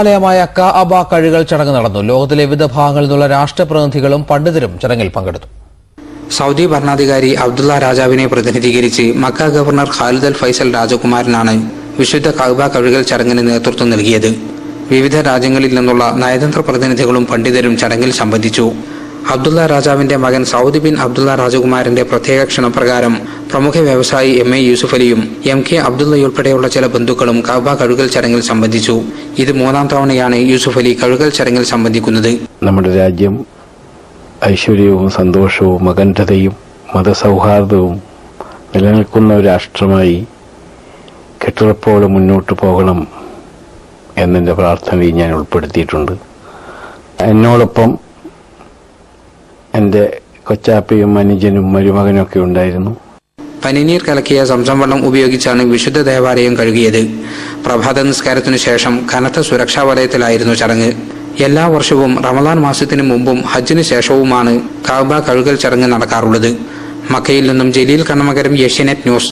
ാലയമായ കഅബ കഴുകൽ ചടങ്ങ് നടന്നു. ലോകത്തിലെ വിവിധ ഭാഗങ്ങളിൽ നിന്നുള്ള രാഷ്ട്രപ്രതിനിധികളും പണ്ഡിതരും ചടങ്ങിൽ പങ്കെടുത്തു. സൗദി ഭരണാധികാരി അബ്ദുള്ള രാജാവിനെ പ്രതിനിധീകരിച്ച് മക്ക ഗവർണർ ഖാലിദ് അൽ ഫൈസൽ രാജകുമാരനാണ് വിശുദ്ധ കഅബ കഴുകൽ ചടങ്ങിന് നേതൃത്വം നൽകിയത്. വിവിധ രാജ്യങ്ങളിൽ നിന്നുള്ള നയതന്ത്ര പ്രതിനിധികളും പണ്ഡിതരും ചടങ്ങിൽ സംബന്ധിച്ചു. അബ്ദുള്ള രാജാവിന്റെ മകൻ സൗദ് ബിൻ അബ്ദുള്ള രാജകുമാരന്റെ പ്രത്യേക ക്ഷണപ്രകാരം പ്രമുഖ വ്യവസായി എം.എ. യൂസുഫ് അലിയും എം.കെ. അബ്ദുള്ളയുൾപ്പെടെയുള്ള ചില ബന്ധുക്കളും കഅബ കഴുകൽ ചടങ്ങിൽ സംബന്ധിച്ചു. ഇത് 3ാം തവണയാണ് യൂസുഫ് അലി കഴുകൽ ചടങ്ങിൽ സംബന്ധിക്കുന്നത്. നമ്മുടെ രാജ്യം ഐശ്വര്യവും സന്തോഷവും അഖണ്ഡതയും മതസൗഹാർദ്ദവും നിലനിൽക്കുന്ന ഒരു രാഷ്ട്രമായി കെട്ടുറപ്പോടെ മുന്നോട്ട് പോകണം എന്നെ പ്രാർത്ഥനയിൽ ഞാൻ ഉൾപ്പെടുത്തിയിട്ടുണ്ട്. എന്നോടൊപ്പം എൻ്റെ കൊച്ചാപ്പയും അനുജനും മരുമകനൊക്കെ ഉണ്ടായിരുന്നു. പനിനീർ കലക്കിയ സംസം വെള്ളം ഉപയോഗിച്ചാണ് വിശുദ്ധ ദേവാലയം കഴുകിയത്. പ്രഭാത നിസ്കാരത്തിനു ശേഷം കനത്ത സുരക്ഷാ വലയത്തിലായിരുന്നു ചടങ്ങ്. എല്ലാ വർഷവും റമദാൻ മാസത്തിനു മുമ്പും ഹജ്ജിന് ശേഷവുമാണ് കഅബ കഴുകൽ ചടങ്ങ് നടക്കാറുള്ളത്. മക്കയിൽ നിന്നും ജലീൽ കണ്ണമകരം, ഏഷ്യാനെറ്റ് ന്യൂസ്.